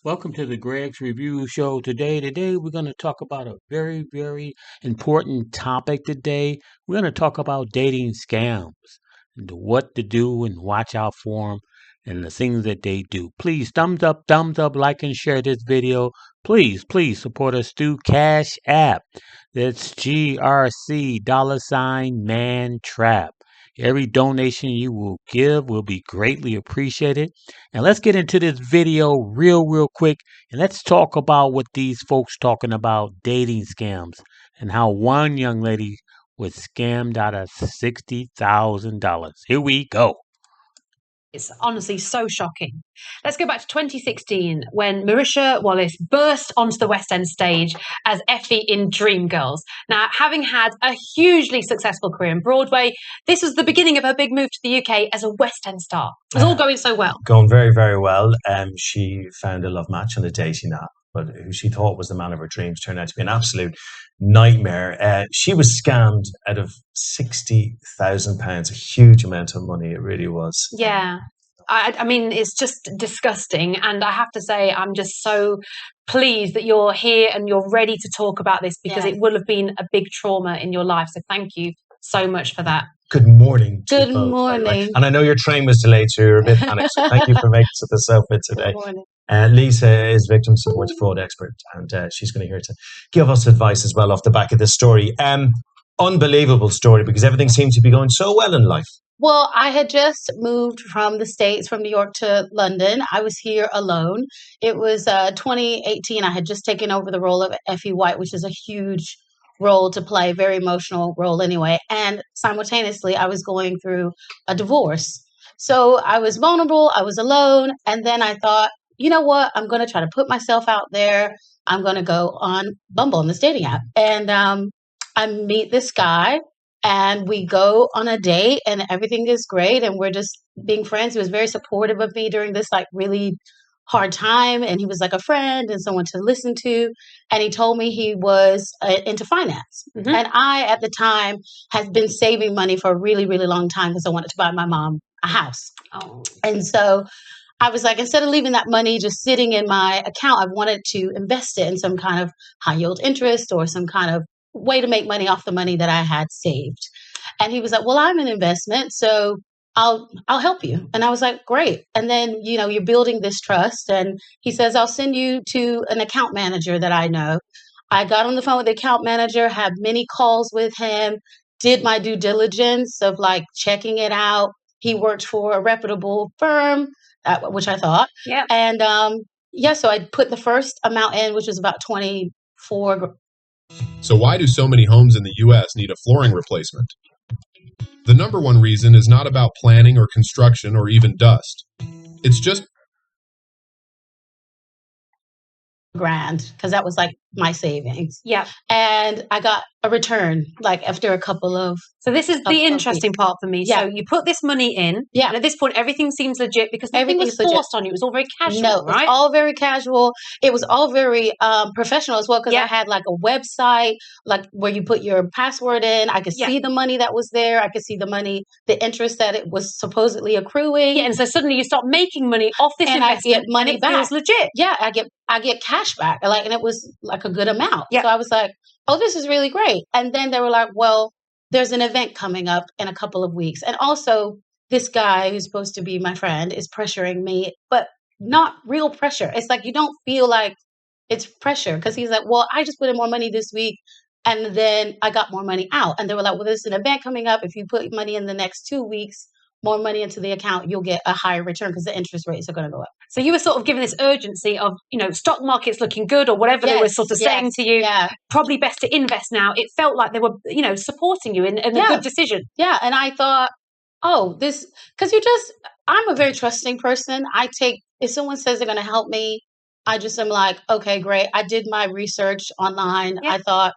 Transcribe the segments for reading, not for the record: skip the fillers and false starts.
Welcome to the Greg's Review Show today. We're going to talk about a very important topic today. We're going to talk about dating scams and what to do and watch out for them and the things that they do. Please, thumbs up, like and share this video. Please support us through Cash App. That's GRC mantrap. Every donation you will give will be greatly appreciated. And let's get into this video real quick, and let's talk about what these folks talking about dating scams and how one young lady was scammed out of $60,000. Here we go. It's honestly so shocking. Let's go back to 2016 when Marisha Wallace burst onto the West End stage as Effie in Dreamgirls. Now, having had a hugely successful career in Broadway, this was the beginning of her big move to the UK as a West End star. It was all going so well. Going very well. She found a love match on a dating app, but who she thought was the man of her dreams turned out to be an absolute nightmare. She was scammed out of £60,000, a huge amount of money. It really was. Yeah. I mean, it's just disgusting. And I have to say, I'm just so pleased that you're here and you're ready to talk about this because it will have been a big trauma in your life. So thank you so much for that. Good morning. Good morning. And I know your train was delayed, so you're a bit panicked. So thank you for making it to the sofa today. Good morning. Lisa is victim support fraud expert, and she's going to here to give us advice as well off the back of this story. Unbelievable story because everything seemed to be going so well in life. Well, I had just moved from the States, from New York to London. I was here alone. It was 2018. I had just taken over the role of Effie White, which is a huge role to play, very emotional role anyway. And simultaneously, I was going through a divorce. So I was vulnerable. I was alone. And then I thought, you know what? I'm going to try to put myself out there. I'm going to go on Bumble, on this dating app. And I meet this guy. And we go on a date and everything is great. And we're just being friends. He was very supportive of me during this like really hard time. And he was like a friend and someone to listen to. And he told me he was into finance. Mm-hmm. And I, at the time, had been saving money for a really long time because I wanted to buy my mom a house. Oh. And so I was like, instead of leaving that money just sitting in my account, I wanted to invest it in some kind of high yield interest or some kind of way to make money off the money that I had saved. And he was like, well, I'm an investment, so I'll help you. And I was like, great. And then, you're building this trust. And he says, I'll send you to an account manager that I know. I got on the phone with the account manager, had many calls with him, did my due diligence of like checking it out. He worked for a reputable firm, which I thought. Yeah. And so I put the first amount in, which was about 24. So why do so many homes in the U.S. need a flooring replacement? The number one reason is not about planning or construction or even dust. It's just grand, because that was like my savings. Yeah. And I got a return like after a couple of. So this is the interesting part for me. Yeah. So you put this money in. Yeah. And at this point, everything seems legit because everything was forced on you. It was all very casual. No, right? It was all very casual. It was all very professional as well because I had like a website like where you put your password in. I could see the money that was there. I could see the money, the interest that it was supposedly accruing. Yeah. And so suddenly you start making money off this investment. I get money and it back. Feels legit. Yeah, I get cash back. And it was like a good amount. Yeah. So I was like, oh, this is really great. And then they were like, well, there's an event coming up in a couple of weeks. And also this guy who's supposed to be my friend is pressuring me, but not real pressure. It's like, you don't feel like it's pressure because he's like, well, I just put in more money this week. And then I got more money out. And they were like, well, there's an event coming up. If you put money in the next 2 weeks, more money into the account, you'll get a higher return because the interest rates are going to go up. So you were sort of given this urgency of, stock market's looking good or wwhatever they were sort of saying to you. Yeah. Probably best to invest now. It felt like they were, supporting you in a good decision. Yeah. And I thought, because I'm a very trusting person. If someone says they're going to help me, I just am like, okay, great. I did my research online. Yeah. I thought,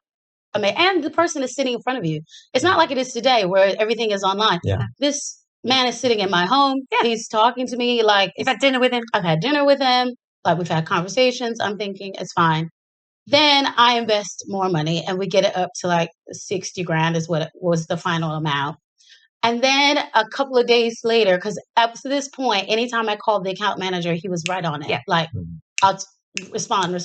and the person is sitting in front of you. It's not like it is today where everything is online. Yeah. This man is sitting in my home. Yeah. He's talking to me like... You've had dinner with him? I've had dinner with him. Like we've had conversations. I'm thinking it's fine. Then I invest more money and we get it up to like 60 grand is what it was the final amount. And then a couple of days later, because up to this point, anytime I called the account manager, he was right on it. Yeah. Like I'll respond.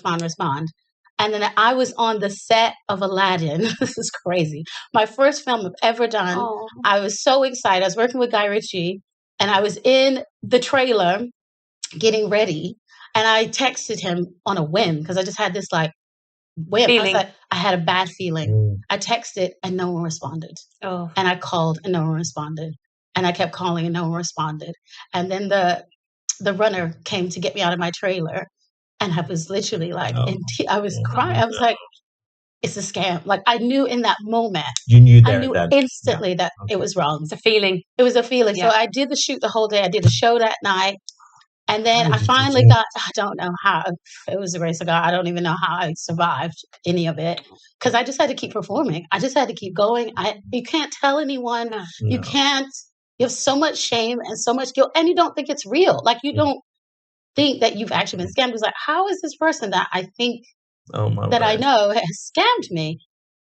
And then I was on the set of Aladdin. This is crazy. My first film I've ever done. Oh. I was so excited. I was working with Guy Ritchie, and I was in the trailer getting ready. And I texted him on a whim because I just had this like whim. I was Feeling. like, I had a bad feeling. I texted and no one responded. Oh. And I called and no one responded. And I kept calling and no one responded. And then the runner came to get me out of my trailer. And I was literally like, I was crying. I was like, it's a scam. Like I knew in that moment. You knew I there knew then. instantly that it was wrong. It's a feeling. It was a feeling. Yeah. So I did the shoot the whole day. I did a show that night. And then I did you finally do it? I don't know how, it was a race of God. I don't even know how I survived any of it because I just had to keep performing. I just had to keep going. You can't tell anyone. No. You can't, you have so much shame and so much guilt and you don't think it's real. Like you don't think that you've actually been scammed. It's like, how is this person that I think that I know has scammed me?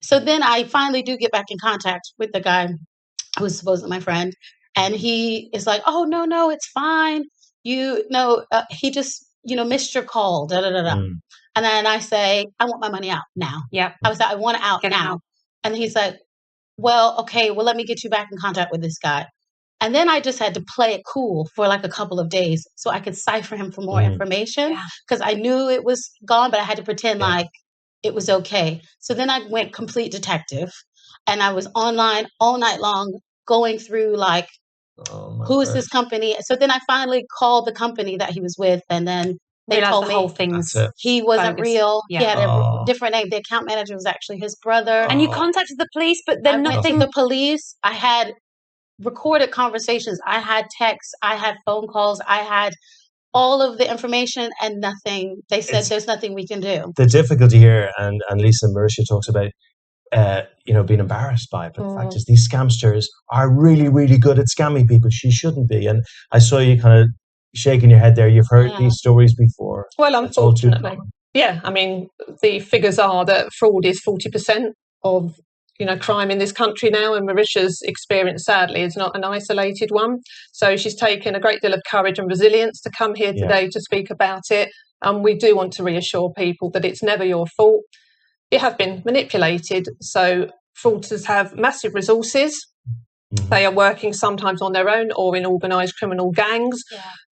So then I finally do get back in contact with the guy who was supposedly my friend. And he is like, oh, no, it's fine. You know, he just, missed your call. Da, da, da, da. And then I say, I want my money out now. Yep. I was like, I want it out Get it now. out. And he's like, well, okay, well, let me get you back in contact with this guy. And then I just had to play it cool for like a couple of days so I could cipher him for more information because I knew it was gone, but I had to pretend like it was okay. So then I went complete detective and I was online all night long going through like, who is this company? So then I finally called the company that he was with and then they Realized told the me whole thing's he wasn't bogus. real. Yeah. He had a different name. The account manager was actually his brother. And you contacted the police, but then I went nothing. to the police. I had recorded conversations. I had texts. I had phone calls. I had all of the information and nothing. They said there's nothing we can do. The difficulty here, and Lisa Marisha talks about, being embarrassed by it. But the fact is, these scamsters are really, really good at scamming people. She shouldn't be. And I saw you kind of shaking your head there. You've heard these stories before. Well, It's all too unfortunately. common. Yeah, I mean, the figures are that fraud is 40% of crime in this country now, and Marisha's experience, sadly, is not an isolated one. So she's taken a great deal of courage and resilience to come here today to speak about it. And we do want to reassure people that it's never your fault. You have been manipulated. So fraudsters have massive resources. They are working sometimes on their own or in organised criminal gangs,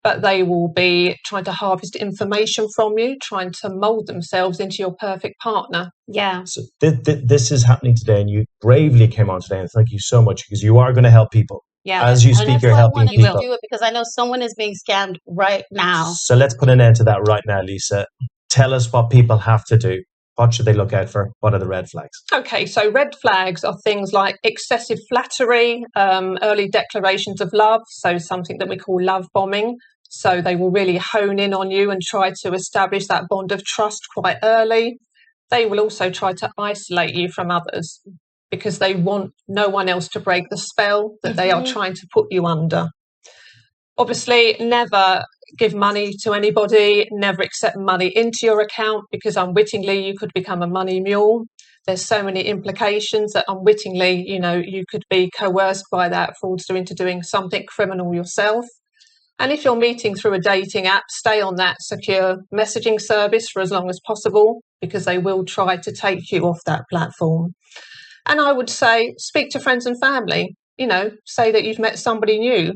but they will be trying to harvest information from you, trying to mould themselves into your perfect partner. Yeah. So this is happening today, and you bravely came on today, and thank you so much because you are going to help people. Yeah. As you And speak, that's you're why I helping wanted people. to do it because I know someone is being scammed right now. So let's put an end to that right now, Lisa. Tell us what people have to do. What should they look out for? What are the red flags? Okay, so red flags are things like excessive flattery, early declarations of love, so something that we call love bombing. So they will really hone in on you and try to establish that bond of trust quite early. They will also try to isolate you from others because they want no one else to break the spell that they are trying to put you under. Obviously, never give money to anybody, never accept money into your account because unwittingly you could become a money mule. There's so many implications that unwittingly, you could be coerced by that fraudster into doing something criminal yourself. And if you're meeting through a dating app, stay on that secure messaging service for as long as possible because they will try to take you off that platform. And I would say, speak to friends and family, say that you've met somebody new.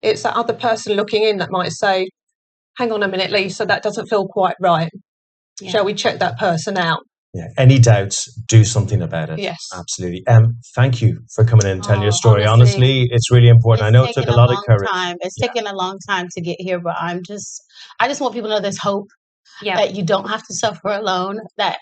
It's that other person looking in that might say, hang on a minute, Lisa, that doesn't feel quite right. Yeah. Shall we check that person out? Yeah. Any doubts, do something about it. Yes. Absolutely. Thank you for coming in and telling your story. Honestly, Honestly, it's really important. I know it took a lot of courage. It's taken a long time to get here, but I just want people to know there's hope, that you don't have to suffer alone, that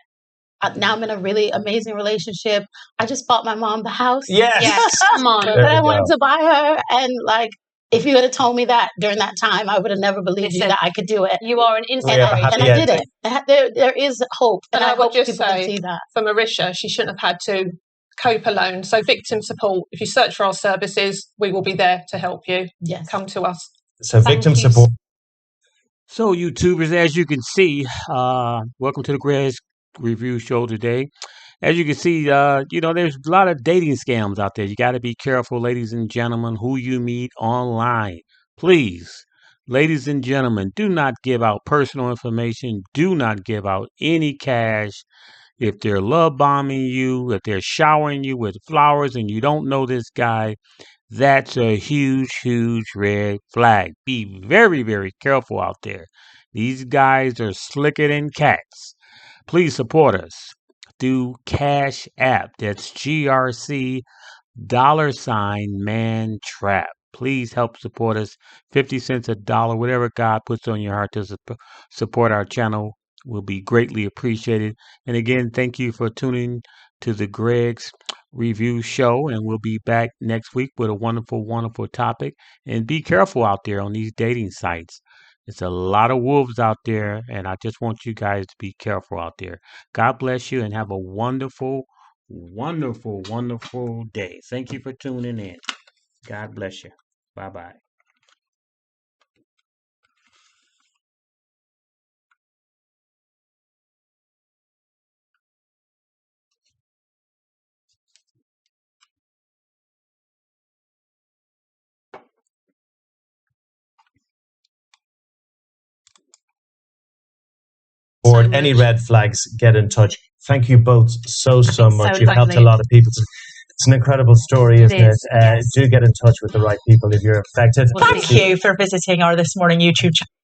now I'm in a really amazing relationship. I just bought my mom the house. Yes. Come on. That I wanted to buy her. And if you had told me that during that time, I would have never believed you that I could do it. You are an instant. We have a happy and I did it. There is hope. And I would just say, see that. for Marisha, she shouldn't have had to cope alone. So victim support, if you search for our services, we will be there to help you. Yes. Come to us. So victim support. So YouTubers, as you can see, welcome to the Grez Review Show today. As you can see, there's a lot of dating scams out there. You got to be careful, ladies and gentlemen, who you meet online. Please Ladies and gentlemen, do not give out personal information. Do not give out any cash. If they're love bombing you, if they're showering you with flowers and you don't know this guy, that's a huge, huge red flag. Be very, very careful out there. These guys are slicker than cats. Please support us through Cash App. That's GRC $mantrap. Please help support us. 50 cents, a dollar, whatever God puts on your heart to support our channel will be greatly appreciated. And again, thank you for tuning to the Greg's Review Show. And we'll be back next week with a wonderful, wonderful topic. And be careful out there on these dating sites. It's a lot of wolves out there, and I just want you guys to be careful out there. God bless you and have a wonderful, wonderful, wonderful day. Thank you for tuning in. God bless you. Bye-bye. Or So any much. red flags, get in touch. Thank you both so much. So You've helped a lovely. lot of people. It's an incredible story, It isn't it? is, yes. Do get in touch with the right people if you're affected. We'll Thank see. you for visiting our This Morning YouTube channel.